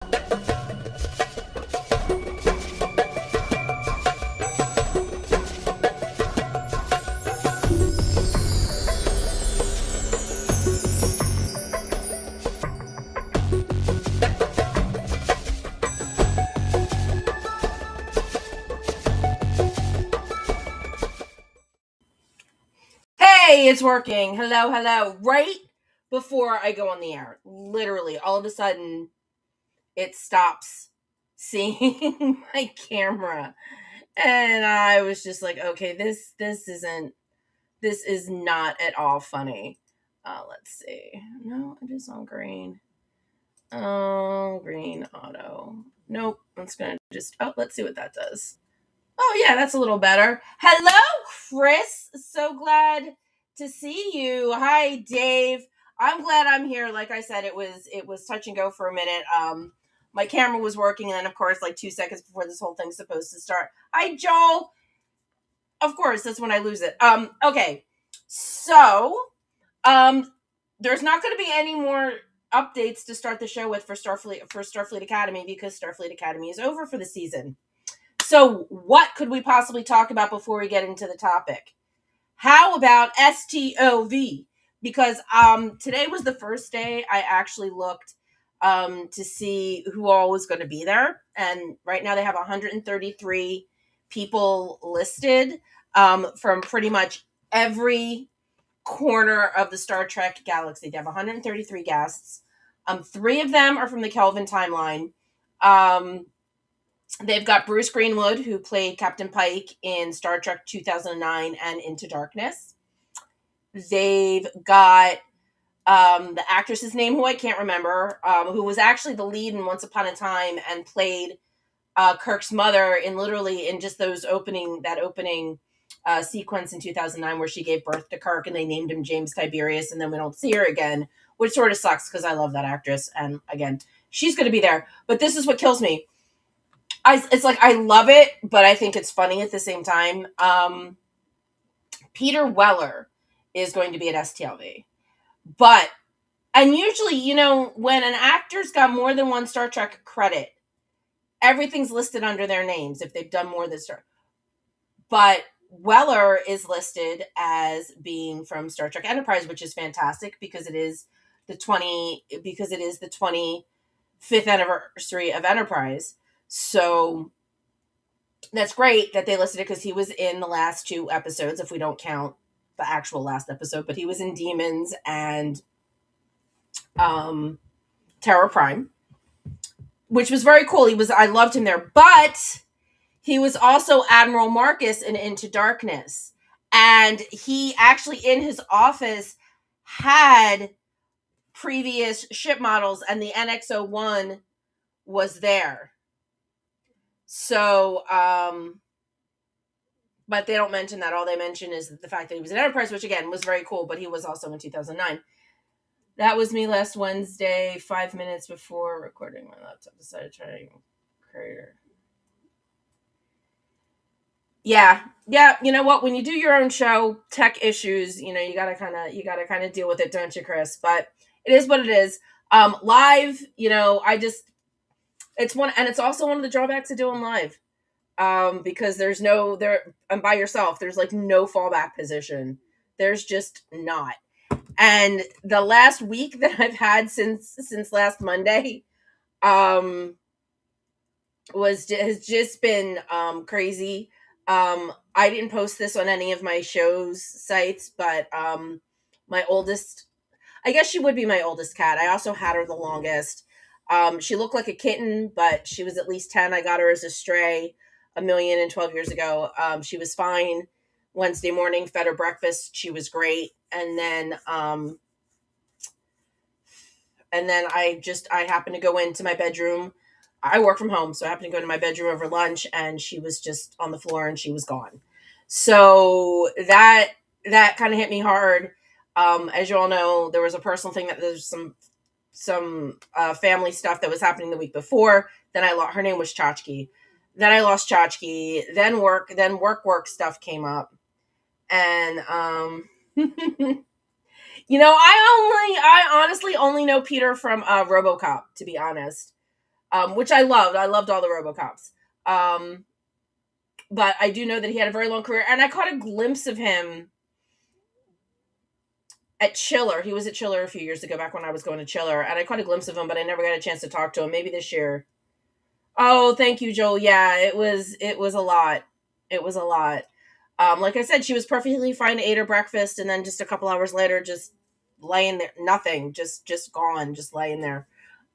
Hey, it's working. Hello, hello. Right before I go on the air, literally, all of a sudden, it stops seeing my camera, and I was just like, okay, this is not at all funny. Let's see. No, it is on green. Oh, green auto. Nope. It's gonna just. Oh, let's see what that does. Oh, yeah, that's a little better. Hello, Chris. So glad to see you. Hi, Dave. I'm glad I'm here. Like I said, it was touch and go for a minute. My camera was working, and then of course, like 2 seconds before this whole thing's supposed to start. Hi, Joel. Of course, that's when I lose it. Okay. So, um, there's not going to be any more updates to start the show with for Starfleet Academy because Starfleet Academy is over for the season. So, what could we possibly talk about before we get into the topic? How about STOV? Because today was the first day I actually looked to see who all was going to be there, and right now they have 133 people listed from pretty much every corner of the Star Trek galaxy. They have 133 guests. Three of them are from the Kelvin timeline. They've got Bruce Greenwood, who played Captain Pike in Star Trek 2009 and Into Darkness. They've got the actress's name, who I can't remember, who was actually the lead in Once Upon a Time and played Kirk's mother in just that opening sequence in 2009 where she gave birth to Kirk and they named him James Tiberius, and then we don't see her again, which sort of sucks because I love that actress. And again, she's going to be there. But this is what kills me. It's like I love it, but I think it's funny at the same time. Peter Weller is going to be at STLV. And usually, when an actor's got more than one Star Trek credit, everything's listed under their names if they've done more than Star. But Weller is listed as being from Star Trek Enterprise, which is fantastic because it is the 25th anniversary of Enterprise. So that's great that they listed it because he was in the last two episodes, if we don't count the actual last episode, but he was in Demons and Terror Prime, which was very cool. I loved him there, but he was also Admiral Marcus in Into Darkness. And he actually, in his office, had previous ship models, and the NX-01 was there. So, but they don't mention that. All they mention is the fact that he was in Enterprise, which again was very cool, but he was also in 2009. That was me last Wednesday, 5 minutes before recording. My laptop decided to try to create her. Yeah. You know what? When you do your own show, tech issues, you gotta kind of deal with it, don't you, Chris? But it is what it is. Live, it's also one of the drawbacks of doing live. Because and by yourself, there's like no fallback position. There's just not. And the last week that I've had since last Monday, has just been crazy. I didn't post this on any of my show's sites, but my oldest, I guess she would be my oldest cat. I also had her the longest. She looked like a kitten, but she was at least 10. I got her as a stray 1,012 years ago. She was fine. Wednesday morning, fed her breakfast. She was great. And then I happened to go into my bedroom. I work from home, so I happened to go to my bedroom over lunch, and she was just on the floor and she was gone. So that kind of hit me hard. As you all know, there was a personal thing that there's some family stuff that was happening the week before. Then her name was Chachki. Then I lost Chachki. Then work stuff came up, and I honestly only know Peter from RoboCop, to be honest. which I loved. I loved all the RoboCops. Um, but I do know that he had a very long career, and I caught a glimpse of him at Chiller. He was at Chiller a few years ago, back when I was going to Chiller, and I caught a glimpse of him, but I never got a chance to talk to him. Maybe this year. Oh, thank you, Joel. Yeah, it was a lot. It was a lot. Like I said, she was perfectly fine. Ate her breakfast, and then just a couple hours later, just laying there, nothing, just gone, just laying there.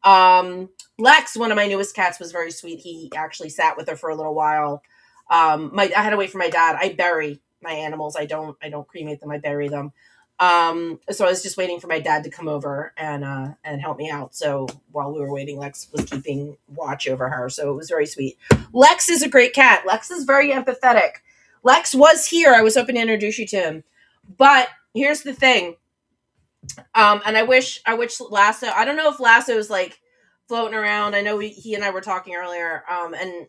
Um, Lex, one of my newest cats, was very sweet. He actually sat with her for a little while. I had to wait for my dad. I bury my animals. I don't cremate them. I bury them. So I was just waiting for my dad to come over and help me out. So while we were waiting, Lex was keeping watch over her. So it was very sweet. Lex is a great cat. Lex is very empathetic. Lex was here. I was hoping to introduce you to him. But here's the thing. And I wish Lasso, I don't know if Lasso is like floating around. I know he and I were talking earlier. And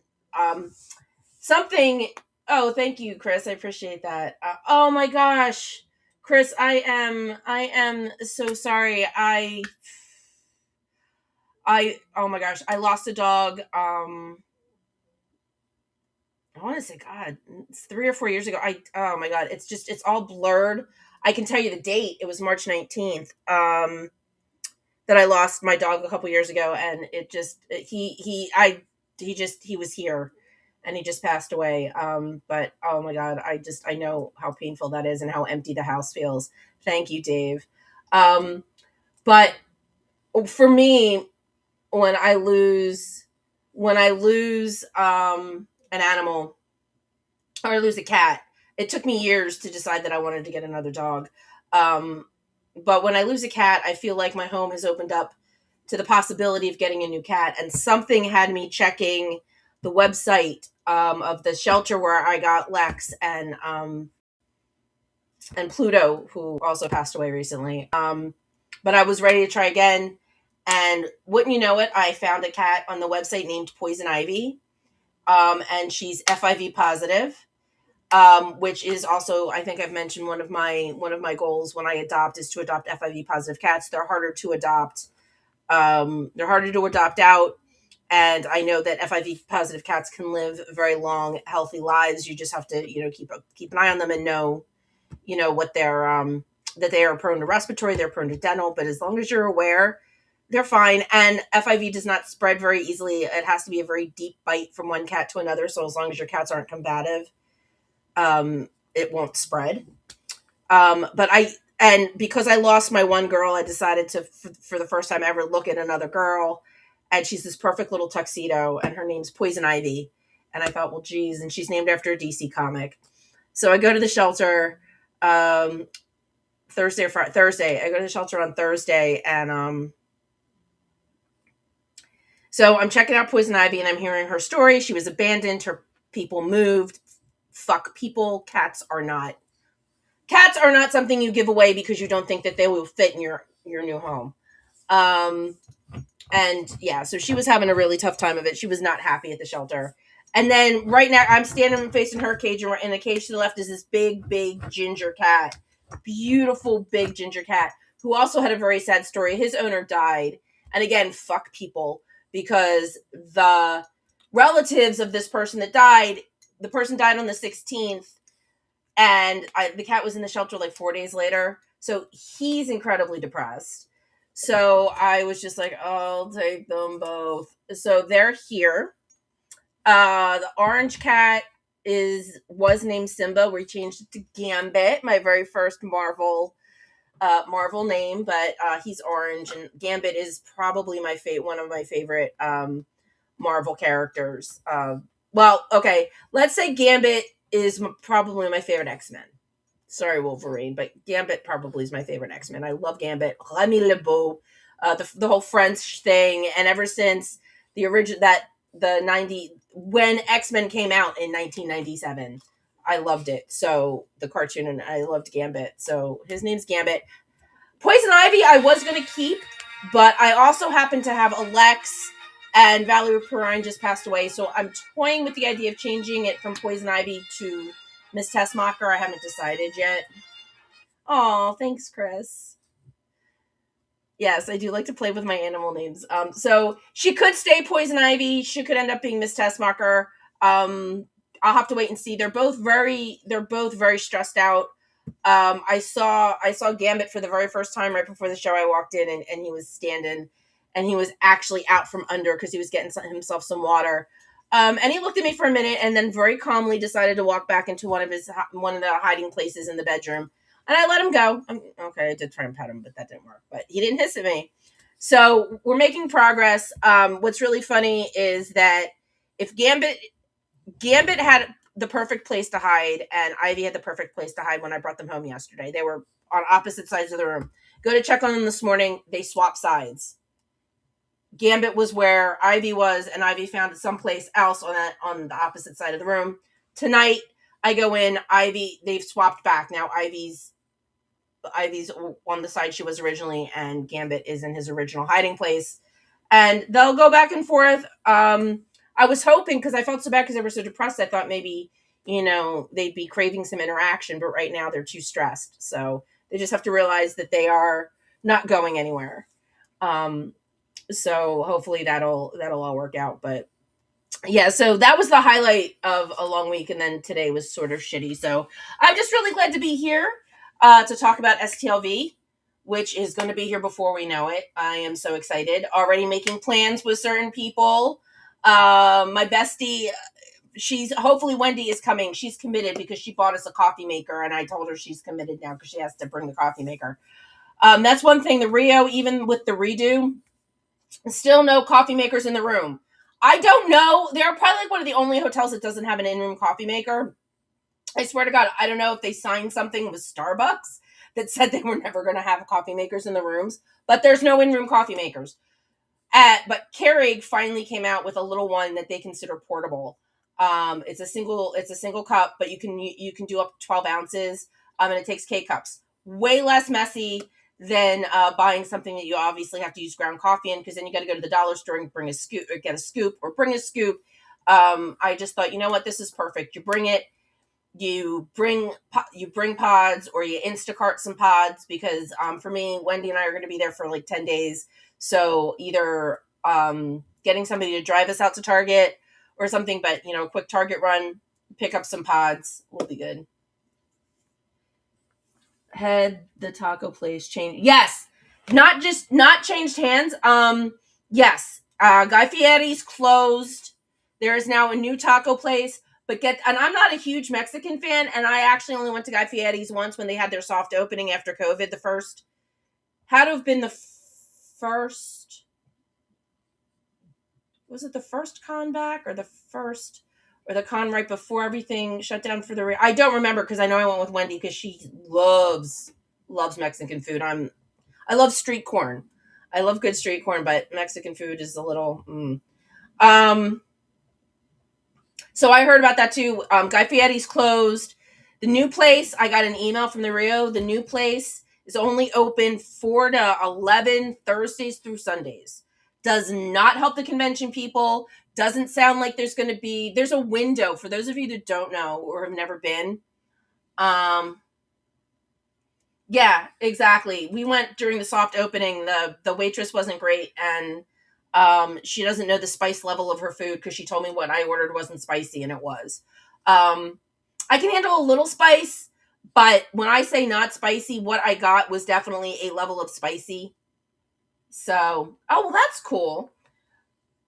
something, oh, thank you, Chris. I appreciate that. Oh my gosh. Chris, I am so sorry. Oh my gosh, I lost a dog. I want to say, God, it's 3 or 4 years ago. Oh my God, it's all blurred. I can tell you the date. It was March 19th. That I lost my dog a couple years ago, and it just he was here, and he just passed away. But oh my God, I know how painful that is and how empty the house feels. Thank you, Dave. Um, but for me, when I lose an animal, or I lose a cat, it took me years to decide that I wanted to get another dog. Um, but when I lose a cat, I feel like my home has opened up to the possibility of getting a new cat. And something had me checking the website of the shelter where I got Lex and Pluto, who also passed away recently. But I was ready to try again. And wouldn't you know it, I found a cat on the website named Poison Ivy. And she's FIV positive, which is also, I think I've mentioned, one of my goals when I adopt is to adopt FIV positive cats. They're harder to adopt. They're harder to adopt out, and I know that FIV positive cats can live very long, healthy lives. You just have to, keep an eye on them and know, what they're that they are prone to respiratory, they're prone to dental, but as long as you're aware, they're fine. And FIV does not spread very easily. It has to be a very deep bite from one cat to another. So as long as your cats aren't combative, it won't spread. But and because I lost my one girl, I decided to, for the first time ever, look at another girl. And she's this perfect little tuxedo, and her name's Poison Ivy. And I thought, well, geez, and she's named after a DC comic. So I go to the shelter Thursday or Friday. Thursday. I go to the shelter on Thursday, and so I'm checking out Poison Ivy, and I'm hearing her story. She was abandoned. Her people moved. Fuck people. Cats are not something you give away because you don't think that they will fit in your new home. Um, and yeah, so she was having a really tough time of it. She was not happy at the shelter. And then right now, I'm standing facing her cage, and in the cage to the left is this big, big ginger cat, beautiful big ginger cat, who also had a very sad story. His owner died, and again, fuck people, because the relatives of this person that died, the person died on the 16th, and the cat was in the shelter like 4 days later. So he's incredibly depressed. So I was just like, I'll take them both. So they're here. The orange cat was named Simba. We changed it to Gambit, my very first Marvel name, but he's orange, and Gambit is probably one of my favorite Marvel characters. Well, okay, let's say Gambit is probably my favorite X-Men. Sorry, Wolverine, but Gambit probably is my favorite X-Men. I love Gambit. Remy LeBeau, the whole French thing, and ever since the original the 90 when X-Men came out in 1997, I loved it. So the cartoon, and I loved Gambit. So his name's Gambit. Poison Ivy I was going to keep, but I also happen to have Alex, and Valerie Perrine just passed away, so I'm toying with the idea of changing it from Poison Ivy to Miss Tessmacher. I haven't decided yet. Oh, thanks, Chris. Yes, I do like to play with my animal names. So she could stay Poison Ivy. She could end up being Miss Testmarker. I'll have to wait and see. They're both very stressed out. I saw Gambit for the very first time right before the show. I walked in and he was standing, and he was actually out from under because he was getting himself some water. And he looked at me for a minute and then very calmly decided to walk back into one of the hiding places in the bedroom. And I let him go. Okay, I did try and pet him, but that didn't work. But he didn't hiss at me. So we're making progress. What's really funny is that if Gambit had the perfect place to hide, and Ivy had the perfect place to hide when I brought them home yesterday. They were on opposite sides of the room. Go to check on them this morning. They swapped sides. Gambit was where Ivy was, and Ivy found it someplace else on the opposite side of the room. Tonight, I go in. Ivy, they've swapped back now. Ivy's on the side she was originally, and Gambit is in his original hiding place. And they'll go back and forth. I was hoping, because I felt so bad because they were so depressed, I thought maybe, they'd be craving some interaction, but right now they're too stressed. So they just have to realize that they are not going anywhere. Um, so hopefully that'll all work out. But yeah, so that was the highlight of a long week, and then today was sort of shitty. So I'm just really glad to be here to talk about STLV, which is going to be here before we know it. I am so excited. Already making plans with certain people. My bestie, she's hopefully Wendy is coming. She's committed because she bought us a coffee maker, and I told her she's committed now because she has to bring the coffee maker. That's one thing. The Rio, even with the redo, still no coffee makers in the room. I don't know. They're probably like one of the only hotels that doesn't have an in-room coffee maker. I swear to God, I don't know if they signed something with Starbucks that said they were never going to have coffee makers in the rooms, but there's no in-room coffee makers. But Keurig finally came out with a little one that they consider portable. It's a single cup, but you can do up to 12 ounces. And it takes K cups. Way less messy than buying something that you obviously have to use ground coffee in, because then you got to go to the dollar store and bring a scoop, or get a scoop, or bring a scoop. I just thought, you know what, this is perfect. You bring it, you bring pods, or you Instacart some pods, because for me, Wendy and I are going to be there for like 10 days. So either getting somebody to drive us out to Target or something, but a quick Target run, pick up some pods, will be good. Had the taco place changed? Yes, not changed hands. Yes, Guy Fieri's closed. There is now a new taco place. And I'm not a huge Mexican fan, and I actually only went to Guy Fieri's once when they had their soft opening after COVID. The first had to have been the first. Was it the first con back, or the con right before everything shut down for the? I don't remember, because I know I went with Wendy because she loves Mexican food. I love street corn. I love good street corn, but Mexican food is a little. So I heard about that too. Guy Fieri's closed. The new place, I got an email from the Rio. The new place is only open 4 to 11 Thursdays through Sundays. Does not help the convention people. Doesn't sound like there's a window for those of you that don't know or have never been. Yeah, exactly. We went during the soft opening. The waitress wasn't great, and she doesn't know the spice level of her food, because she told me what I ordered wasn't spicy, and it was. I can handle a little spice, but when I say not spicy, what I got was definitely a level of spicy. So, oh, well, that's cool,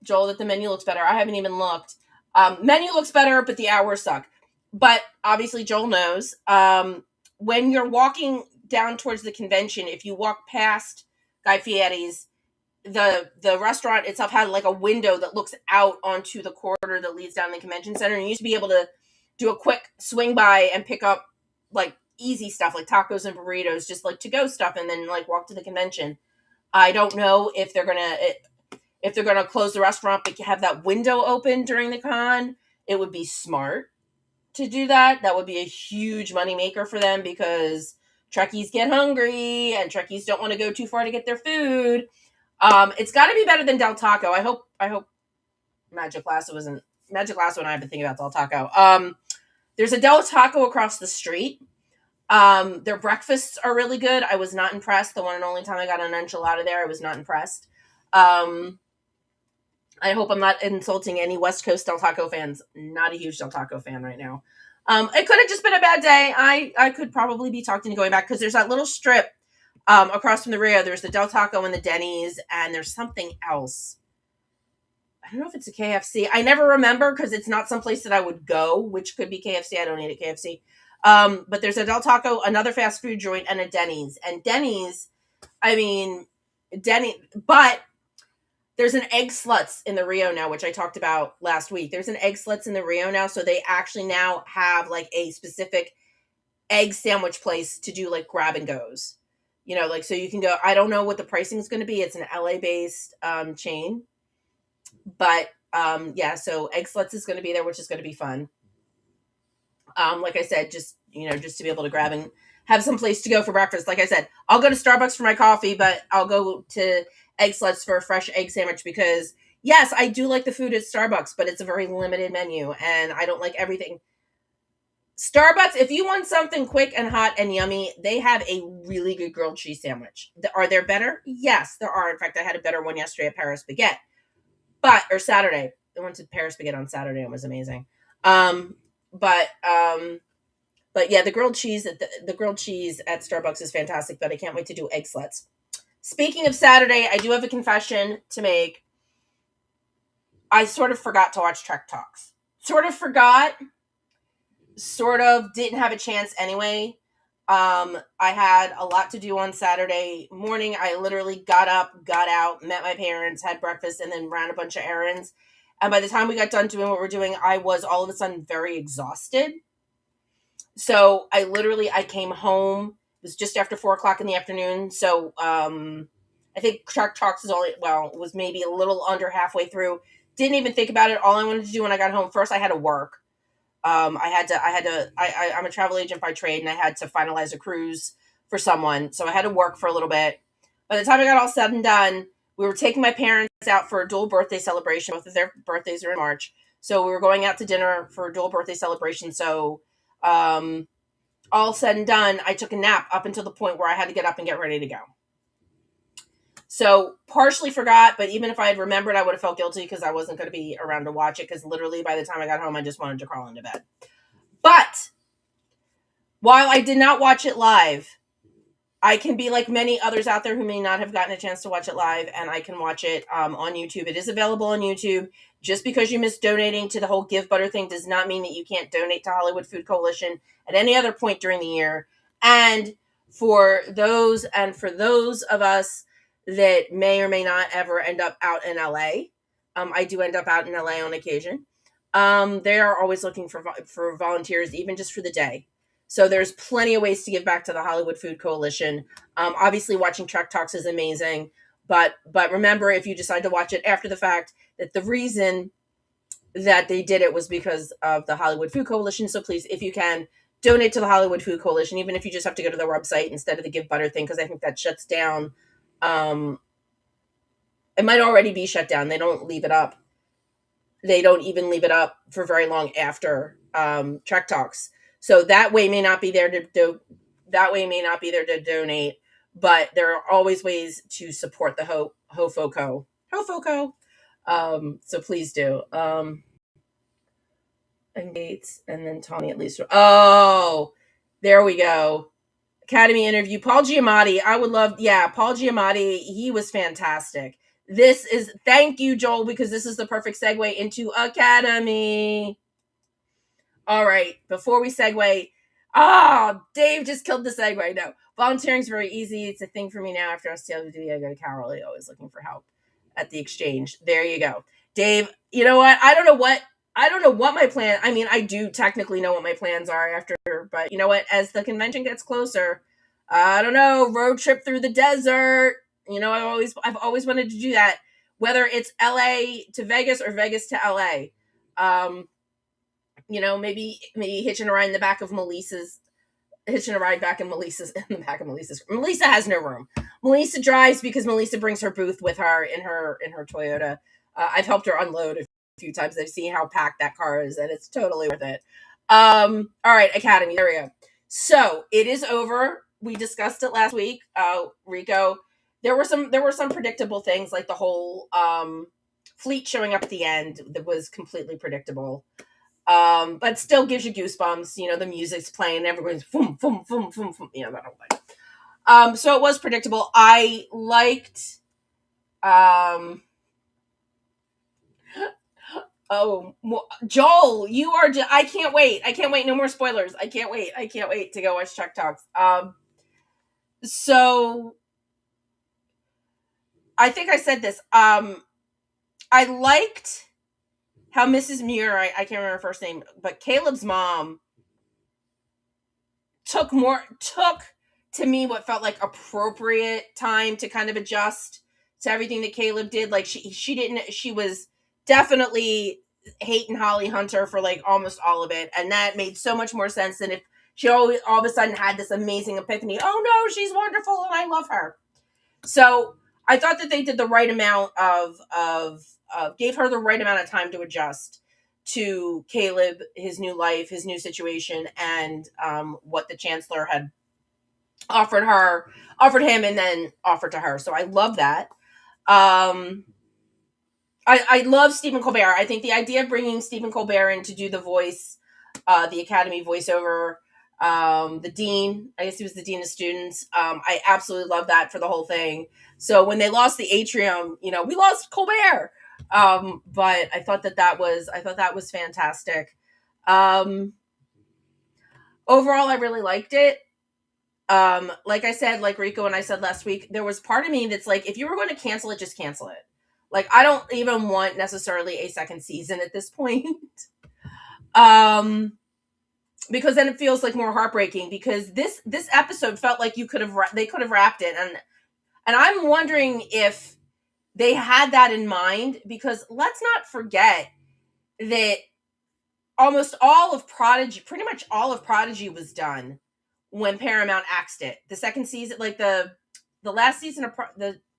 Joel, that the menu looks better. I haven't even looked. Menu looks better, but the hours suck. But obviously, Joel knows. When you're walking down towards the convention, if you walk past Guy Fieri's, the restaurant itself had like a window that looks out onto the corridor that leads down the convention center, and you used to be able to do a quick swing by and pick up like easy stuff like tacos and burritos, just like to go stuff, and then like walk to the convention. I don't know if they're gonna close the restaurant but have that window open during the con. It would be smart to do that. That would be a huge moneymaker for them, because Trekkies get hungry and Trekkies don't want to go too far to get their food. It's got to be better than Del Taco. I hope Magic Lasso isn't Magic Lasso, and I have to think about Del Taco. There's a Del Taco across the street. Their breakfasts are really good. I was not impressed. The one and only time I got an enchilada there, I was not impressed. I hope I'm not insulting any West Coast Del Taco fans. Not a huge Del Taco fan right now. It could have just been a bad day. I could probably be talked into going back because there's that little strip across from the Rio. There's the Del Taco and the Denny's, and there's something else. I don't know if it's a KFC. I never remember because it's not someplace that I would go, which could be KFC. I don't eat at KFC. But there's a Del Taco, another fast food joint, and a Denny's. And Denny's, I mean, but there's an Egg Sluts in the Rio now, which I talked about last week. There's an Egg Sluts in the Rio now, so they actually now have like a specific egg sandwich place to do like grab and goes. Like so you can go. I don't know what the pricing is going to be. It's an LA based chain, but yeah. So Egg Sluts is going to be there, which is going to be fun. Like I said, just to be able to grab and have some place to go for breakfast. Like I said, I'll go to Starbucks for my coffee, but I'll go to Egg Sluts for a fresh egg sandwich because yes, I do like the food at Starbucks, but it's a very limited menu and I don't like everything. Starbucks, if you want something quick and hot and yummy, they have a really good grilled cheese sandwich. Are there better? Yes, there are. In fact, I had a better one yesterday at Paris Baguette. Or Saturday. I went to Paris Baguette on Saturday and it was amazing. But yeah, the grilled cheese at Starbucks is fantastic, but I can't wait to do Egg Sluts. Speaking of Saturday, I do have a confession to make. I sort of forgot to watch Trek Talks. Sort of forgot. Sort of didn't have a chance anyway. I had a lot to do on Saturday morning. I literally got up, got out, met my parents, had breakfast, and then ran a bunch of errands. And by the time we got done doing what we're doing, I was all of a sudden very exhausted. So I came home. It was just after 4:00 in the afternoon. So I think Trek Talks was maybe a little under halfway through. Didn't even think about it. All I wanted to do when I got home, first I had to work. I'm a travel agent by trade and I had to finalize a cruise for someone. So I had to work for a little bit. By the time I got all said and done, we were taking my parents out for a dual birthday celebration. Both of their birthdays are in March. So we were going out to dinner for a dual birthday celebration. So, all said and done, I took a nap up until the point where I had to get up and get ready to go. So partially forgot, but even if I had remembered, I would have felt guilty because I wasn't going to be around to watch it because literally by the time I got home, I just wanted to crawl into bed. But while I did not watch it live, I can be like many others out there who may not have gotten a chance to watch it live, and I can watch it on YouTube. It is available on YouTube. Just because you missed donating to the whole Give Butter thing does not mean that you can't donate to Hollywood Food Coalition at any other point during the year. And for those of us that may or may not ever end up out in LA, I do end up out in LA on occasion. They are always looking for volunteers, even just for the day. So there's plenty of ways to give back to the Hollywood Food Coalition. Obviously, watching Trek Talks is amazing, but remember, if you decide to watch it after the fact, that the reason that they did it was because of the Hollywood Food Coalition. So please, if you can, donate to the Hollywood Food Coalition, even if you just have to go to their website instead of the Give Butter thing, because I think that shuts down. It might already be shut down. They don't leave it up. They don't even leave it up for very long after Trek Talks. So that way may not be there to donate, but there are always ways to support the HoFoCo. So please do. And Gates and then Tawny at least. Oh, there we go. Academy interview. Paul Giamatti. Paul Giamatti. He was fantastic. Thank you, Joel, because this is the perfect segue into Academy. All right, before we segue, Dave just killed the segue. No, volunteering is very easy. It's a thing for me now. After STLWD, I go to Carol. Always looking for help at the exchange. There you go, Dave. You know what? I don't know what my plan. I mean, I do technically know what my plans are after, but you know what? As the convention gets closer, I don't know. Road trip through the desert. You know, I've always wanted to do that. Whether it's LA to Vegas or Vegas to LA. You know, maybe hitching a ride in the back of Melissa's. Hitching a ride back in the back of Melissa's. Melissa has no room. Melissa drives because Melissa brings her booth with her in her Toyota. I've helped her unload a few times. I've seen how packed that car is, and it's totally worth it. All right, Academy. There we go. So it is over. We discussed it last week. Rico, there were some predictable things like the whole fleet showing up at the end that was completely predictable. But still gives you goosebumps. You know, the music's playing, everyone's boom, boom, boom, boom, boom. You know, that whole thing. So it was predictable. I liked. Um, oh, Joel, you are. I can't wait. I can't wait. No more spoilers. I can't wait. I can't wait to go watch Chuck Talks. So I think I said this. I liked how Mrs. Muir. I can't remember her first name, but Caleb's mom took to me what felt like appropriate time to kind of adjust to everything that Caleb did. Like she was definitely hating Holly Hunter for like almost all of it, and that made so much more sense than if she always all of a sudden had this amazing epiphany. Oh no, she's wonderful and I love her. So I thought that they did the right amount of gave her the right amount of time to adjust to Caleb, his new life, his new situation, and what the Chancellor had offered him, and then offered to her. So I love that. Um, I love Stephen Colbert. I think the idea of bringing Stephen Colbert in to do the voice, the Academy voiceover, the dean, I guess he was the dean of students. I absolutely love that for the whole thing. So when they lost the atrium, you know, we lost Colbert. But I thought that was fantastic. Um, Overall, I really liked it. Like I said, like Rico and I said last week, there was part of me that's like, if you were going to cancel it, just cancel it. Like, I don't even want necessarily a second season at this point. um, because then it feels like more heartbreaking, because this episode felt like they could have wrapped it, and I'm wondering if they had that in mind, because let's not forget that pretty much all of Prodigy was done when Paramount axed it. The second season, like the last season of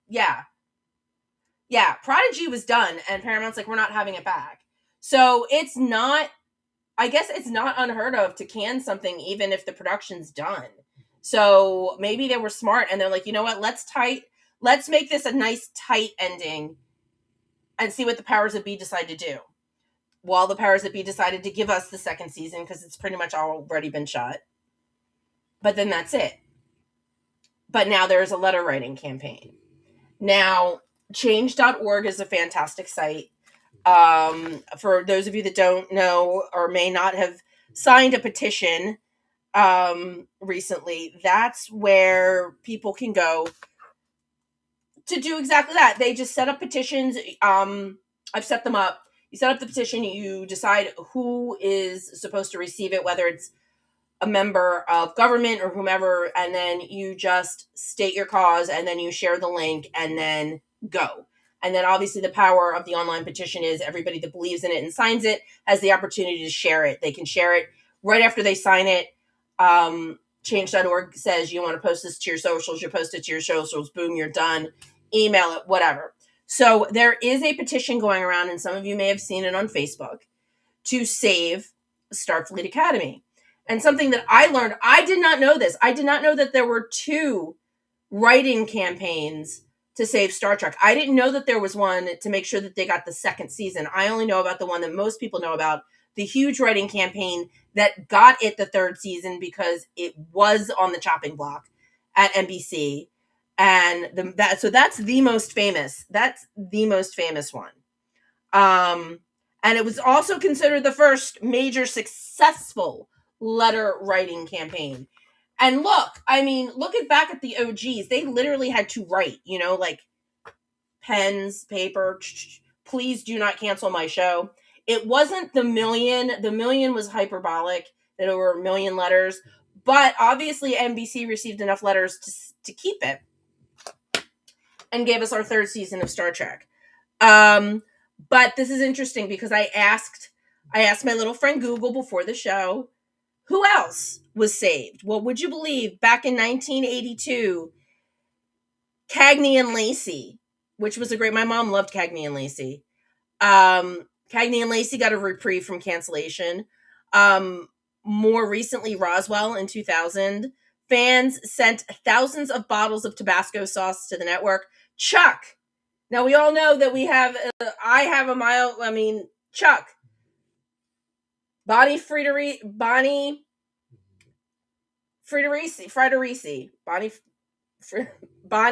yeah, Prodigy was done, and Paramount's like, we're not having it back. So it's not. I guess it's not unheard of to can something even if the production's done. So maybe they were smart and they're like, you know what, let's make this a nice tight ending and see what the powers that be decide to do. Well, the powers that be decided to give us the second season because it's pretty much already been shot. But then that's it. But now there's a letter writing campaign. Now, change.org is a fantastic site. For those of you that don't know or may not have signed a petition recently, that's where people can go to do exactly that. They just set up petitions. I've set them up. You set up the petition, you decide who is supposed to receive it, whether it's a member of government or whomever, and then you just state your cause, and then you share the link, and then go. And then obviously the power of the online petition is everybody that believes in it and signs it has the opportunity to share it. They can share it right after they sign it. Change.org says you want to post this to your socials, you post it to your socials, boom, you're done. Email it, whatever. So there is a petition going around, and some of you may have seen it on Facebook, to save Starfleet Academy. And something that I learned, I did not know this. I did not know that there were two writing campaigns to save Star Trek. I didn't know that there was one to make sure that they got the second season. I only know about the one that most people know about, the huge writing campaign that got it the third season because it was on the chopping block at NBC. And so that's the most famous. That's the most famous one. And it was also considered the first major successful letter writing campaign. And look back at the OGs. They literally had to write, like pens, paper, please do not cancel my show. It wasn't the million. The million was hyperbolic, that there were a million letters. But obviously NBC received enough letters to keep it and gave us our third season of Star Trek. But this is interesting because I asked my little friend Google before the show, who else was saved? Well, would you believe back in 1982, Cagney and Lacey, which was my mom loved Cagney and Lacey. Cagney and Lacey got a reprieve from cancellation. more recently Roswell in 2000, fans sent thousands of bottles of Tabasco sauce to the network. Chuck. Now we all know that I have a mild, Chuck. Bonnie Friederisi. Bonnie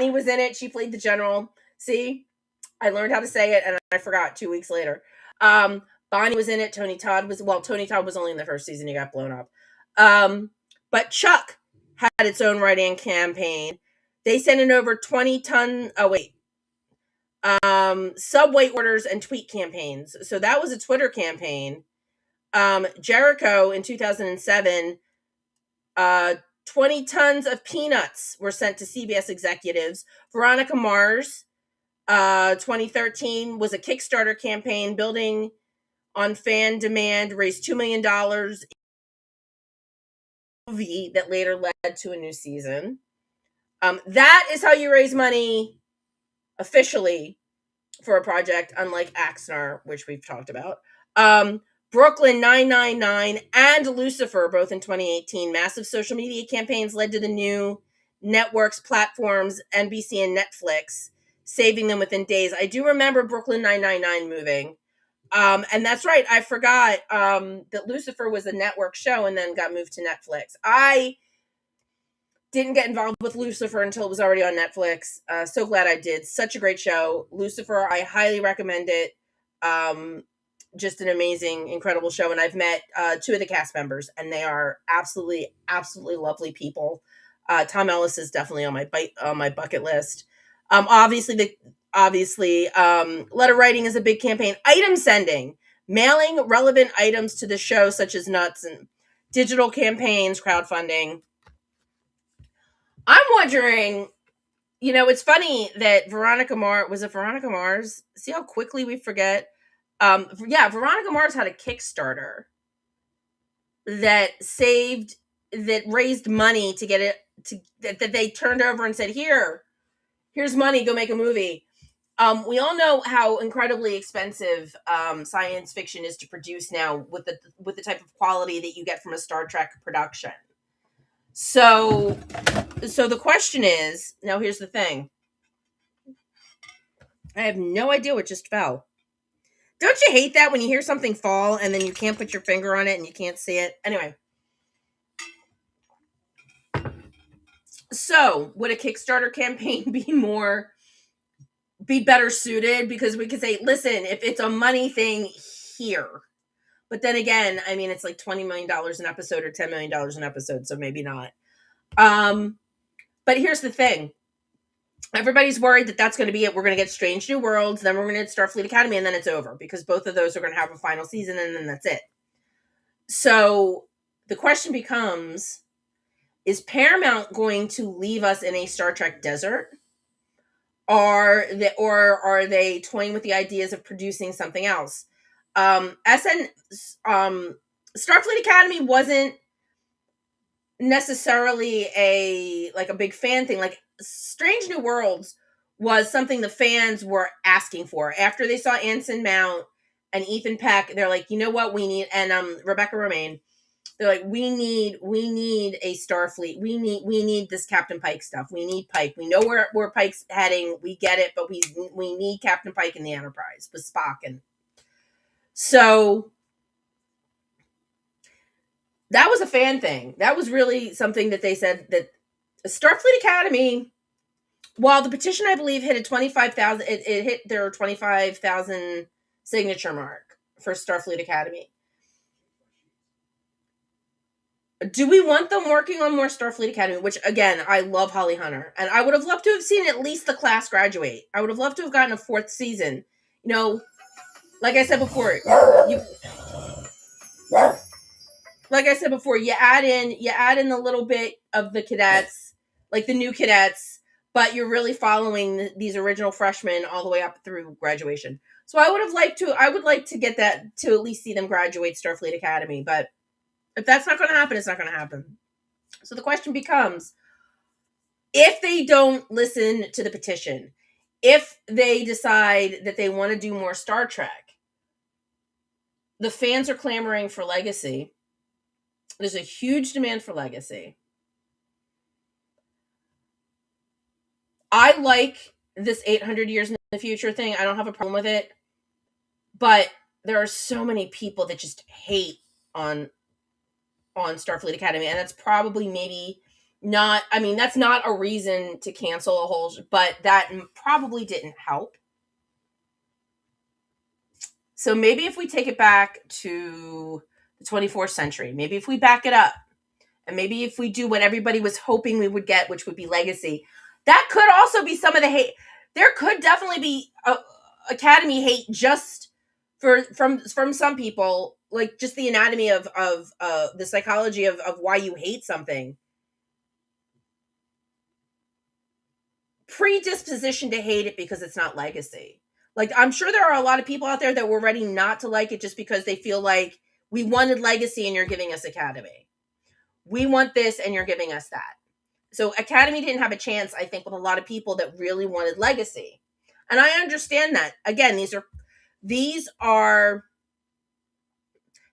was in it. She played the general. See, I learned how to say it, and I forgot 2 weeks later. Bonnie was in it. Tony Todd was only in the first season. He got blown up. But Chuck had its own write-in campaign. They sent in over 20 ton. Subway orders and tweet campaigns. So that was a Twitter campaign. Jericho in 2007. 20 tons of peanuts were sent to CBS executives. Veronica Mars, 2013, was a Kickstarter campaign building on fan demand, raised $2 million. Movie that later led to a new season. That is how you raise money officially for a project, unlike Axnar, which we've talked about. Brooklyn 999 and Lucifer, both in 2018. Massive social media campaigns led to the new networks, platforms, NBC and Netflix, saving them within days. I do remember Brooklyn 999 moving. And that's right, I forgot that Lucifer was a network show and then got moved to Netflix. I didn't get involved with Lucifer until it was already on Netflix. So glad I did. Such a great show. Lucifer, I highly recommend it. Just an amazing, incredible show. And I've met 2 of the cast members, and they are absolutely, absolutely lovely people. Tom Ellis is definitely on my bucket list. Obviously, letter writing is a big campaign. Item sending, mailing relevant items to the show, such as nuts, and digital campaigns, crowdfunding. I'm wondering, it's funny that Veronica Mars? See how quickly we forget? Veronica Mars had a Kickstarter that raised money to get it that they turned over and said, here's money, go make a movie. We all know how incredibly expensive science fiction is to produce now with the type of quality that you get from a Star Trek production. So the question is, now here's the thing. I have no idea what just fell. Don't you hate that when you hear something fall and then you can't put your finger on it and you can't see it? Anyway. So, would a Kickstarter campaign be better suited? Because we could say, listen, if it's a money thing, here. But then again, it's like $20 million an episode or $10 million an episode, so maybe not. But here's the thing. Everybody's worried that that's going to be it. We're going to get Strange New Worlds, then we're going to get Starfleet Academy, and then it's over, because both of those are going to have a final season, and then that's it. So the question becomes, is Paramount going to leave us in a Star Trek desert? Or are they toying with the ideas of producing something else? Starfleet Academy wasn't necessarily a big fan thing. Like Strange New Worlds was something the fans were asking for. After they saw Anson Mount and Ethan Peck, they're like, you know what we need, and Rebecca Romaine, they're like, we need a Starfleet. We need this Captain Pike stuff. We need Pike. We know where Pike's heading. We get it, but we need Captain Pike in the Enterprise with Spock. And so that was a fan thing. That was really something that they said, that Starfleet Academy, while the petition, I believe, hit a 25,000, it hit their 25,000 signature mark for Starfleet Academy. Do we want them working on more Starfleet Academy? Which, again, I love Holly Hunter. And I would have loved to have seen at least the class graduate. I would have loved to have gotten a 4th season. Like I said before, you add in a little bit of the cadets, like the new cadets, but you're really following these original freshmen all the way up through graduation. So I would like to get that, to at least see them graduate Starfleet Academy, but if that's not going to happen, it's not going to happen. So the question becomes, if they don't listen to the petition, if they decide that they want to do more Star Trek, the fans are clamoring for legacy. There's a huge demand for legacy. I like this 800 years in the future thing. I don't have a problem with it. But there are so many people that just hate on Starfleet Academy, and that's probably maybe not. I mean, that's not a reason to cancel a whole, but that probably didn't help. So maybe if we take it back to the 24th century, maybe if we back it up, and maybe if we do what everybody was hoping we would get, which would be legacy, that could also be some of the hate. There could definitely be Academy hate just from some people, like just the anatomy of the psychology of why you hate something. Predisposition to hate it because it's not legacy. Like, I'm sure there are a lot of people out there that were ready not to like it just because they feel like we wanted legacy and you're giving us Academy. We want this and you're giving us that. So Academy didn't have a chance, I think, with a lot of people that really wanted legacy. And I understand that. Again, these are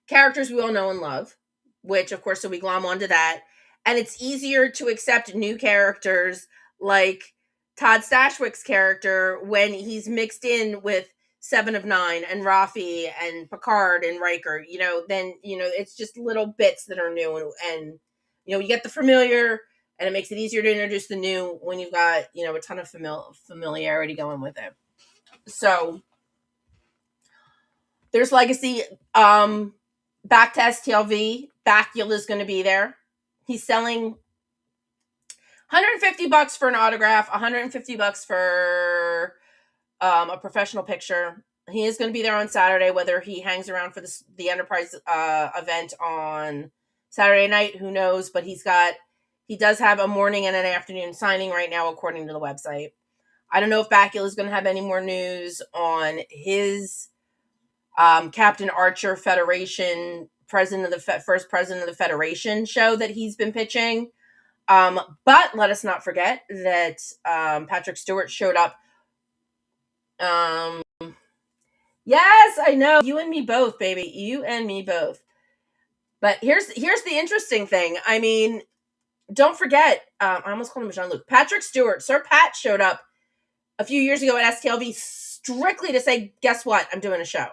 characters we all know and love, which of course, so we glom onto that. And it's easier to accept new characters like Todd Stashwick's character when he's mixed in with Seven of Nine and Rafi and Picard and Riker. Then it's just little bits that are new, and you get the familiar, and it makes it easier to introduce the new when you've got a ton of familiarity going with it. So there's legacy. Back to STLV, Bakula's going to be there. He's selling $150 for an autograph, $150 for a professional picture. He is going to be there on Saturday. Whether he hangs around for the Enterprise event on Saturday night, who knows? But he does have a morning and an afternoon signing right now, according to the website. I don't know if Bakula is going to have any more news on his Captain Archer Federation president of the first president of the Federation show that he's been pitching. But let us not forget that Patrick Stewart showed up. Yes, I know. You and me both, baby. You and me both. But here's the interesting thing. I mean, don't forget, I almost called him Jean-Luc. Patrick Stewart, Sir Pat showed up a few years ago at STLV strictly to say, guess what? I'm doing a show.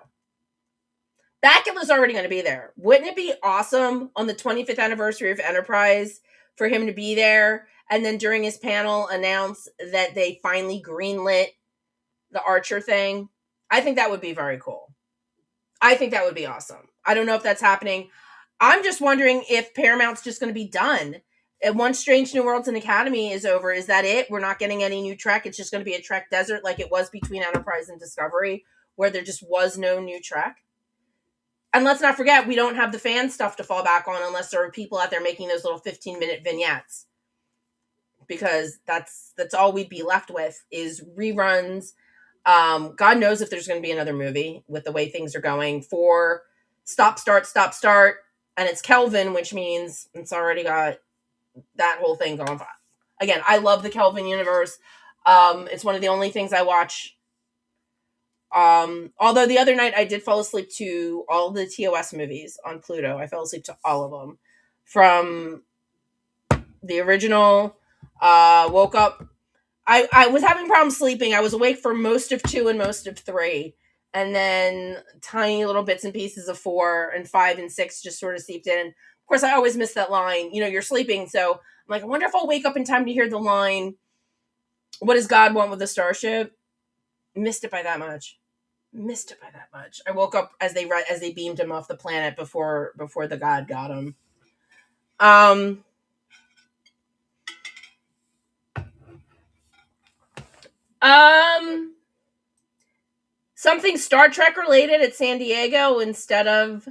Bakula's already going to be there. Wouldn't it be awesome on the 25th anniversary of Enterprise for him to be there and then during his panel announce that they finally greenlit the Archer thing? I think that would be very cool. I think that would be awesome. I don't know if that's happening. I'm just wondering if Paramount's just going to be done. And once Strange New Worlds and Academy is over, is that it? We're not getting any new Trek. It's just going to be a Trek desert like it was between Enterprise and Discovery, where there just was no new Trek. And let's not forget, we don't have the fan stuff to fall back on unless there are people out there making those little 15-minute vignettes. Because that's all we'd be left with is reruns. God knows if there's going to be another movie with the way things are going for stop, start. And it's Kelvin, which means it's already got that whole thing going on. Again, I love the Kelvin universe. It's one of the only things I watch. Although the other night I did fall asleep to all the TOS movies on Pluto. I fell asleep to all of them. From the original, woke up. I was having problems sleeping. I was awake for most of 2 and most of 3. And then tiny little bits and pieces of 4 and 5 and 6 just sort of seeped in. Of course, I always miss that line. You're sleeping. So I'm like, I wonder if I'll wake up in time to hear the line, what does God want with the starship? Missed it by that much. I woke up as they beamed him off the planet before the God got him. Something Star Trek related at San Diego instead of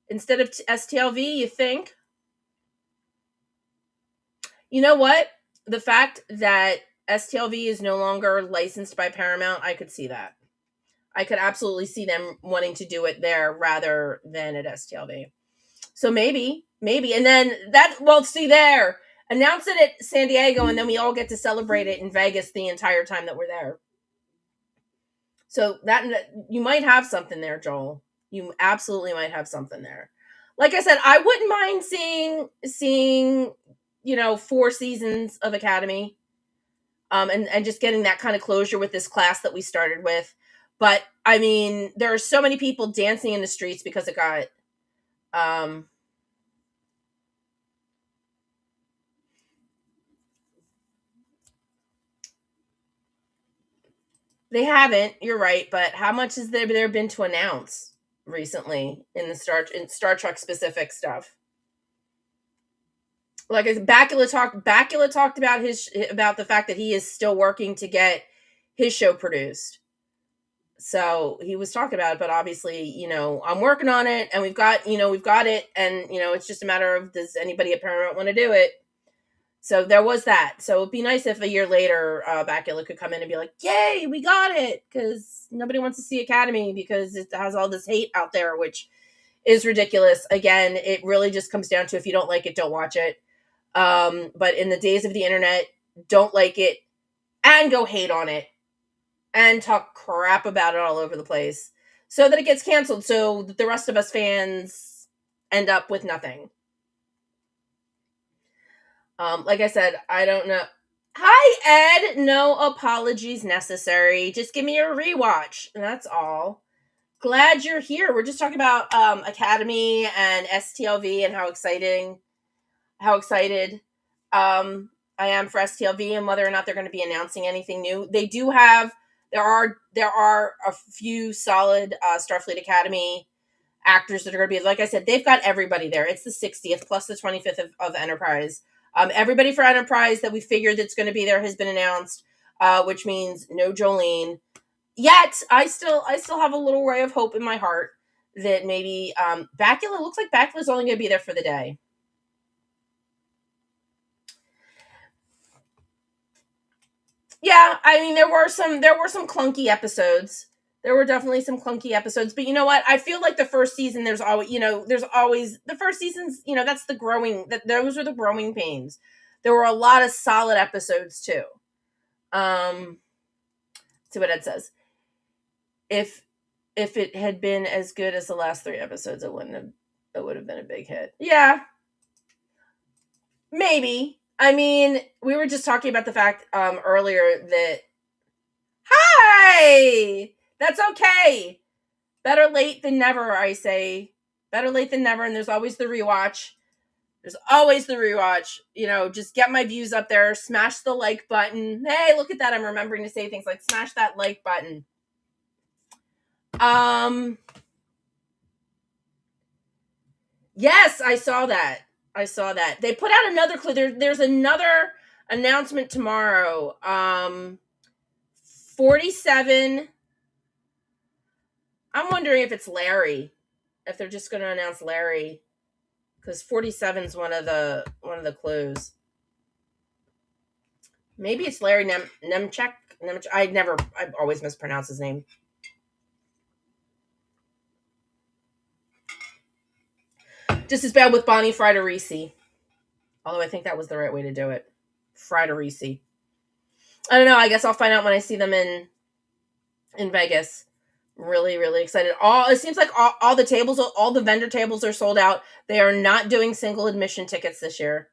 STLV, you think? You know what? The fact that STLV is no longer licensed by Paramount, I could see that. I could absolutely see them wanting to do it there rather than at STLV. So maybe. And then see there. Announce it at San Diego, and then we all get to celebrate it in Vegas the entire time that we're there. So that you might have something there, Joel. You absolutely might have something there. like I said, I wouldn't mind seeing 4 seasons of Academy, and just getting that kind of closure with this class that we started with. But I mean, there are so many people dancing in the streets because it got um they haven't, you're right, but how much has there been to announce recently in the Star Trek specific stuff? Like Bakula talked about about the fact that he is still working to get his show produced. So he was talking about it, but obviously, I'm working on it, and we've got it, and it's just a matter of, does anybody at Paramount want to do it? So there was that. So it'd be nice if a year later, Bakula could come in and be like, "Yay, we got it!" Because nobody wants to see Academy because it has all this hate out there, which is ridiculous. Again, it really just comes down to, if you don't like it, don't watch it. But in the days of the internet, don't like it and go hate on it and talk crap about it all over the place so that it gets canceled, so that the rest of us fans end up with nothing. Like I said, I don't know. Hi, Ed. No apologies necessary. Just give me a rewatch. And that's all. Glad you're here. We're just talking about Academy and STLV and how excited I am for STLV and whether or not they're going to be announcing anything new. They do have there are a few solid Starfleet Academy actors that are going to be, like I said, they've got everybody there. It's the 60th plus the 25th of Enterprise. Everybody for Enterprise that we figured that's going to be there has been announced, which means no Jolene. Yet I still have a little ray of hope in my heart that maybe Bakula, looks like Bakula's only going to be there for the day. Yeah, I mean there were some clunky episodes. There were definitely some clunky episodes, but you know what? I feel like the first season, there's always the first seasons, that's those are the growing pains. There were a lot of solid episodes too. Um see what Ed says. If if it had been as good as the last 3 episodes, it would have been a big hit. Yeah, maybe. I mean, we were just talking about the fact earlier that, hi, that's okay. Better late than never, I say. Better late than never, and there's always the rewatch. There's always the rewatch. Just get my views up there. Smash the like button. Hey, look at that. I'm remembering to say things like smash that like button. Um, yes, I saw that. They put out another clue. There's another announcement tomorrow. 47. I'm wondering if it's Larry. If they're just going to announce Larry, because 47 is one of the clues. Maybe it's Larry Nemchek. I always mispronounce his name. Just as bad with Bonnie Friderisi. Although I think that was the right way to do it. Friderisi. I don't know. I guess I'll find out when I see them in Vegas. Really, really excited. It seems like all the tables, all the vendor tables are sold out. They are not doing single admission tickets this year.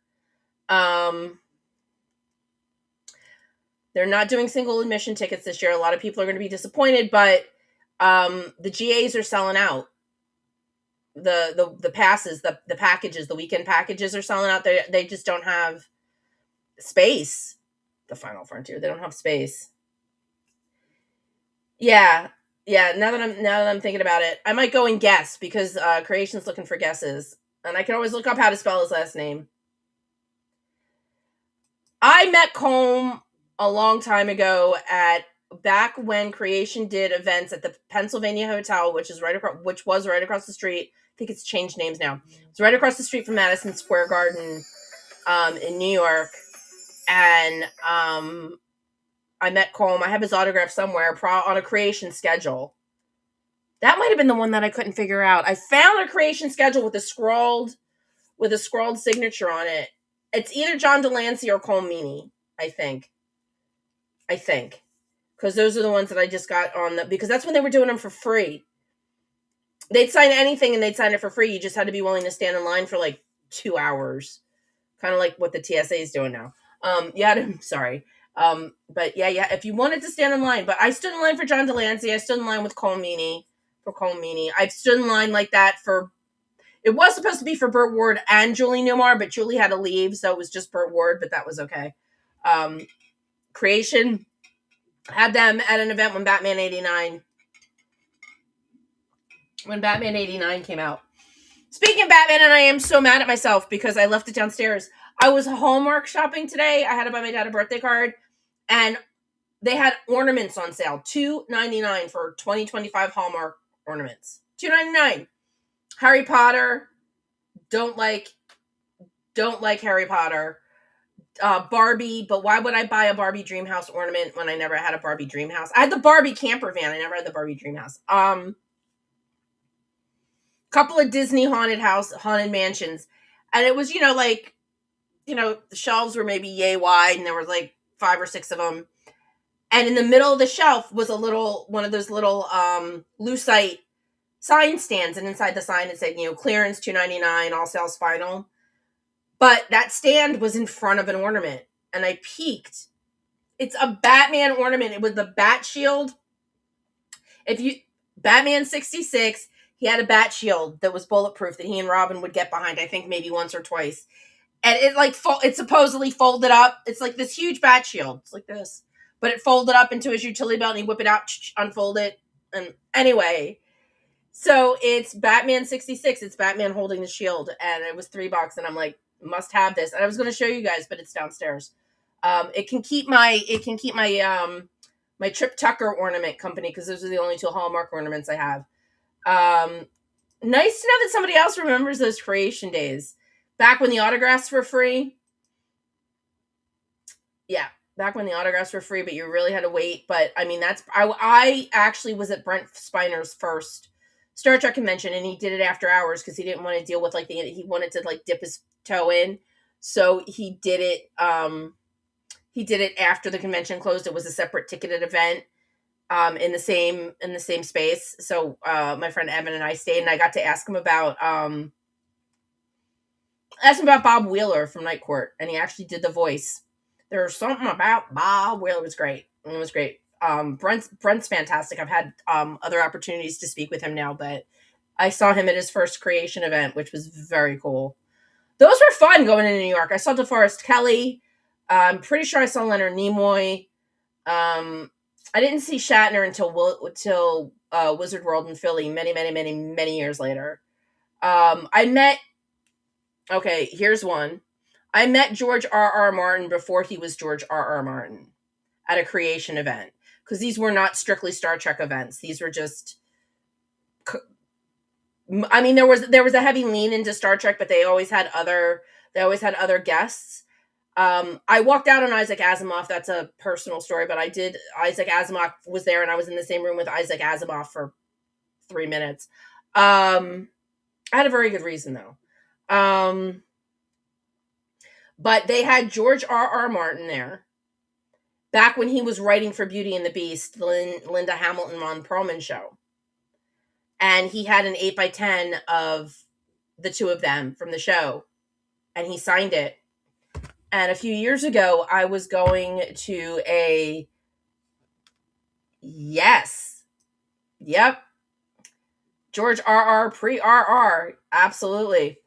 They're not doing single admission tickets this year. A lot of people are going to be disappointed, but the GAs are selling out. The passes, the packages, the weekend packages are selling out. They just don't have space. The Final Frontier, they don't have space. Yeah. Now that I'm thinking about it, I might go and guess, because Creation's looking for guesses, and I can always look up how to spell his last name. I met Colm a long time ago back when Creation did events at the Pennsylvania Hotel, which was right across the street. I think it's changed names now. It's right across the street from Madison Square Garden, in New York, and I met Colm. I have his autograph somewhere on a Creation schedule. That might have been the one that I couldn't figure out. I found a Creation schedule with a scrawled signature on it. It's either John Delancey or Colm Meaney, I think. Because those are the ones that I just got because that's when they were doing them for free. they'd sign anything and they'd sign it for free. You just had to be willing to stand in line for like 2 hours, kind of like what the TSA is doing now. Sorry. But yeah, if you wanted to stand in line, but I stood in line for John Delancey. I stood in line with Cole Meany for Cole Meany. I've stood in line like that for, it was supposed to be for Burt Ward and Julie Newmar, but Julie had to leave, so it was just Burt Ward, but that was okay. Creation had them at an event when Batman 89 came out. Speaking of Batman, and I am so mad at myself because I left it downstairs. I was Hallmark shopping today. I had to buy my dad a birthday card, and they had ornaments on sale. $2.99 for 2025 Hallmark ornaments. $2.99. Harry Potter. Don't like Harry Potter. Barbie, but why would I buy a Barbie dream house ornament when I never had a Barbie dream house? I had the Barbie camper van. I never had the Barbie dream house. Couple of Disney haunted mansions, and it was, the shelves were maybe yay wide, and there was like 5 or 6 of them, and in the middle of the shelf was one of those little lucite sign stands, and inside the sign it said, clearance $2.99, all sales final. But that stand was in front of an ornament, and I peeked. It's a Batman ornament. It was the Bat Shield. Batman 66, he had a Bat Shield that was bulletproof that he and Robin would get behind, I think maybe once or twice. And it supposedly folded up. It's like this huge Bat Shield. It's like this. But it folded up into his utility belt, and he'd whip it out, unfold it. And anyway, so it's Batman 66. It's Batman holding the shield, and it was $3, and I'm like, must have this. And I was going to show you guys, but it's downstairs. It can keep my my Trip Tucker ornament company, because those are the only 2 Hallmark ornaments I have. Nice to know that somebody else remembers those creation days. Back when the autographs were free. Yeah, back when the autographs were free, but you really had to wait. But I mean, I actually was at Brent Spiner's first Star Trek convention, and he did it after hours because he didn't want to deal with he wanted to dip his toe in. So he did it. He did it after the convention closed. It was a separate ticketed event. In the same space. So my friend Evan and I stayed, and I got to ask him about Bob Wheeler from Night Court, and he actually did the voice. There's something about Bob Wheeler. It was great. Brent's fantastic. I've had other opportunities to speak with him now, but I saw him at his first creation event, which was very cool. Those were fun going into New York. I saw DeForest Kelley. I'm pretty sure I saw Leonard Nimoy. I didn't see Shatner until Wizard World in Philly many years later. Here's one. I met George R.R. Martin before he was George R.R. Martin at a creation event, because these were not strictly Star Trek events. These were just, I mean, there was a heavy lean into Star Trek, but they always had other guests. I walked out on Isaac Asimov. That's a personal story, but Isaac Asimov was there, and I was in the same room with Isaac Asimov for 3 minutes. I had a very good reason, though. But they had George R.R. Martin there back when he was writing for Beauty and the Beast, the Linda Hamilton, Ron Perlman show. And he had an 8x10 of the 2 of them from the show, and he signed it. And a few years ago, I was going to George R.R. pre-RR, absolutely.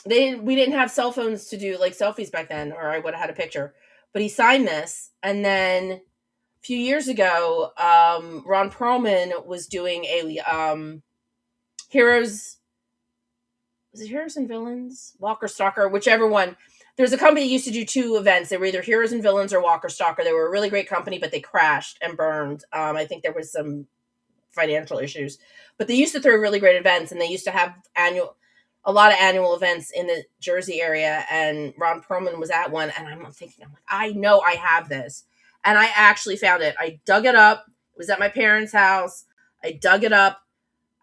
We didn't have cell phones to do selfies back then, or I would have had a picture. But he signed this, and then a few years ago, Ron Perlman was doing a Heroes. Was it Heroes and Villains? Walker Stalker, whichever one. There's a company that used to do 2 events. They were either Heroes and Villains or Walker Stalker. They were a really great company, but they crashed and burned. I think there was some financial issues. But they used to throw really great events, and they used to have a lot of annual events in the Jersey area, and Ron Perlman was at one, and I'm thinking, I know I have this. And I actually found it. I dug it up. It was at my parents' house. I dug it up.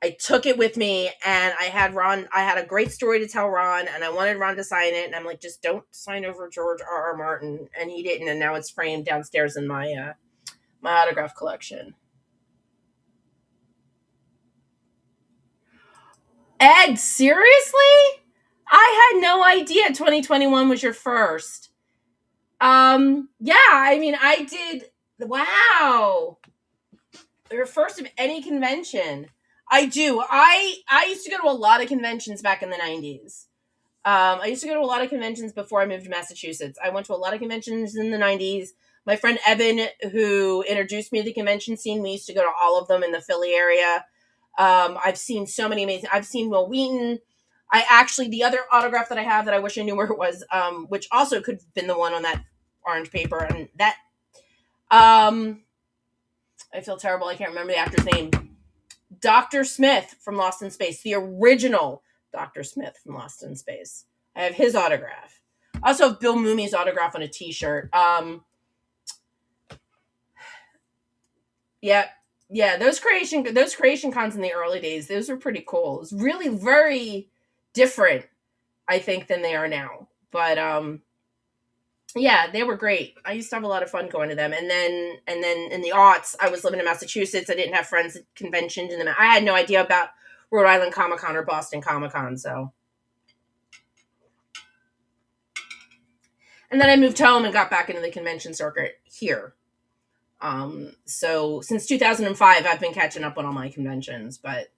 I took it with me, and I had a great story to tell Ron, and I wanted Ron to sign it, and I'm like, just don't sign over George R.R. Martin, and he didn't, and now it's framed downstairs in my my autograph collection. Ed, seriously? I had no idea 2021 was your first. Yeah, I mean, I did. Wow. Your first of any convention. I do. I used to go to a lot of conventions back in the 90s. I used to go to a lot of conventions before I moved to Massachusetts. I went to a lot of conventions in the 90s. My friend Evan, who introduced me to the convention scene, we used to go to all of them in the Philly area. I've seen so many amazing. I've seen Will Wheaton. I actually, the other autograph that I have that I wish I knew where it was, which also could have been the one on that orange paper, and that, I feel terrible. I can't remember the actor's name. Dr. Smith from Lost in Space, the original Dr. Smith from Lost in Space. I have his autograph. I also have Bill Mooney's autograph on a T-shirt. Yeah, yeah. Those creation cons in the early days, those were pretty cool. It was really very different, I think, than they are now. But yeah, they were great. I used to have a lot of fun going to them. And then in the aughts, I was living in Massachusetts. I didn't have friends at conventions, and I had no idea about Rhode Island Comic Con or Boston Comic Con. So, and then I moved home and got back into the convention circuit here. So since 2005, I've been catching up on all my conventions, but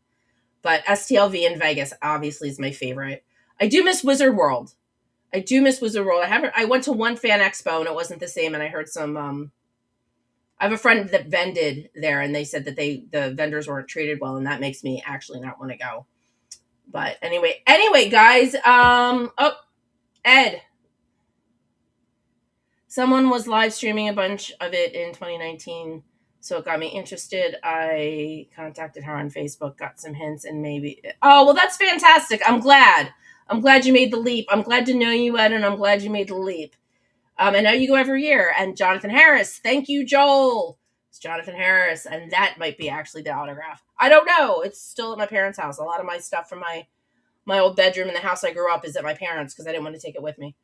STLV in Vegas obviously is my favorite. I do miss Wizard World. I went to one fan expo and it wasn't the same, and I heard some. I have a friend that vended there, and they said that the vendors weren't treated well, and that makes me actually not want to go. But anyway, guys. Oh, Ed. Someone was live streaming a bunch of it in 2019, so it got me interested. I contacted her on Facebook, got some hints, and maybe. Oh, well, that's fantastic. I'm glad. I'm glad you made the leap. I'm glad to know you, Ed, and I'm glad you made the leap. I know you go every year. And Jonathan Harris, thank you, Joel. It's Jonathan Harris, and that might be actually the autograph. I don't know. It's still at my parents' house. A lot of my stuff from my old bedroom in the house I grew up is at my parents' because I didn't want to take it with me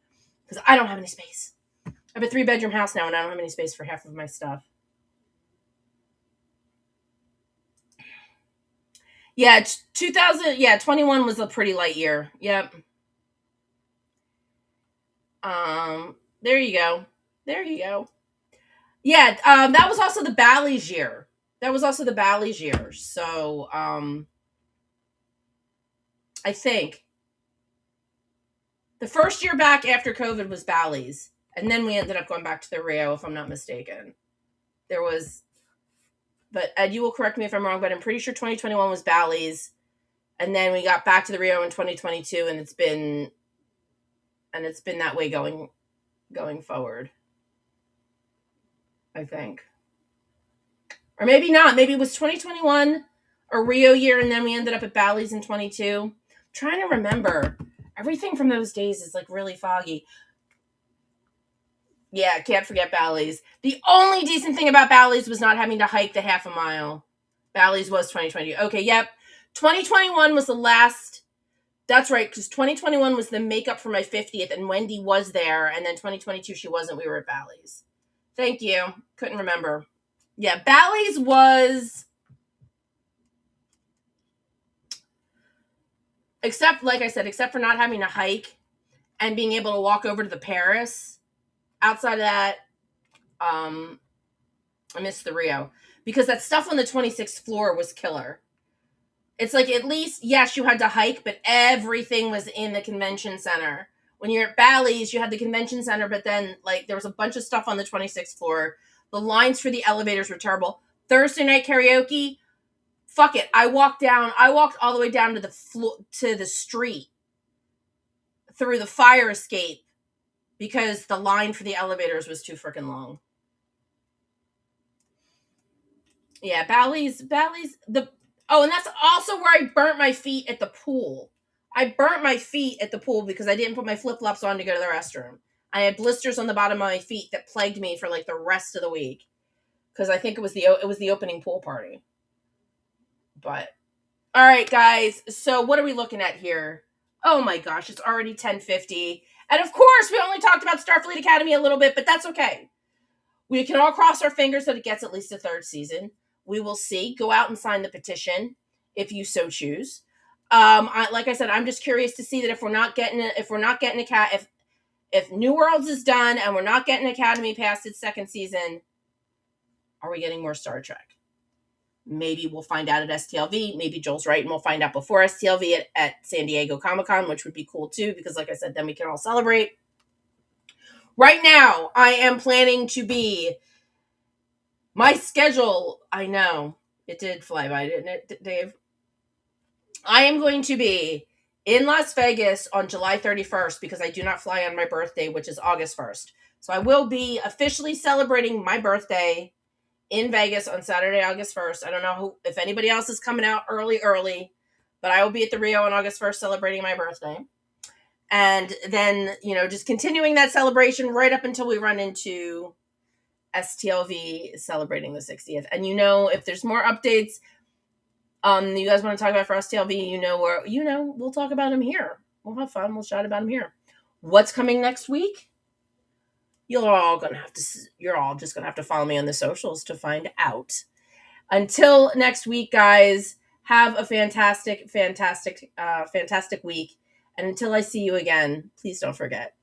because I don't have any space. I have a 3-bedroom house now, and I don't have any space for half of my stuff. Yeah, 2000. Yeah, 21 was a pretty light year. Yep. There you go. There you go. Yeah, that was also the Bally's year. So, I think the first year back after COVID was Bally's, and then we ended up going back to the Rio, if I'm not mistaken. There was, but Ed, you will correct me if I'm wrong, but I'm pretty sure 2021 was Bally's, and then we got back to the Rio in 2022, and it's been that way going forward. I think. Or maybe not. Maybe it was 2021 a Rio year, and then we ended up at Bally's in 22. I'm trying to remember. Everything from those days is like really foggy. Yeah, can't forget Bally's. The only decent thing about Bally's was not having to hike the half a mile. Bally's was 2020. Okay, yep. 2021 was the last. That's right, because 2021 was the makeup for my 50th, and Wendy was there, and then 2022 she wasn't. We were at Bally's. Thank you. Couldn't remember. Yeah, Bally's was, except like I said, except for not having to hike and being able to walk over to the Paris. Outside of that, I missed the Rio because that stuff on the 26th floor was killer. It's like, at least, yes, you had to hike, but everything was in the convention center. When you're at Bally's, you had the convention center, but then like there was a bunch of stuff on the 26th floor. The lines for the elevators were terrible. Thursday night karaoke, fuck it. I walked all the way down to the floor, to the street through the fire escape because the line for the elevators was too freaking long. Yeah, Bally's, and that's also where I burnt my feet at the pool. I burnt my feet at the pool because I didn't put my flip-flops on to go to the restroom. I had blisters on the bottom of my feet that plagued me for like the rest of the week because I think it was the opening pool party. But all right, guys. So what are we looking at here? Oh my gosh, it's already 10:50. And of course, we only talked about Starfleet Academy a little bit, but that's okay. We can all cross our fingers that it gets at least a third season. We will see. Go out and sign the petition if you so choose. Like I said, I'm just curious to see that if we're not getting a cat, if New Worlds is done and we're not getting Academy past its second season, are we getting more Star Trek? Maybe we'll find out at STLV. Maybe Joel's right and we'll find out before STLV at San Diego Comic-Con, which would be cool too, because like I said, then we can all celebrate. Right now, I am planning to be my schedule. I know it did fly by, didn't it, Dave? I am going to be in Las Vegas on July 31st because I do not fly on my birthday, which is August 1st. So I will be officially celebrating my birthday in Vegas on Saturday, August 1st. I don't know if anybody else is coming out early, but I will be at the Rio on August 1st celebrating my birthday. And then, just continuing that celebration right up until we run into STLV celebrating the 60th. And if there's more updates, you guys want to talk about for STLV, we'll talk about them here. We'll have fun. We'll chat about them here. What's coming next week? You're all just gonna have to follow me on the socials to find out. Until next week, guys, have a fantastic week. And until I see you again, please don't forget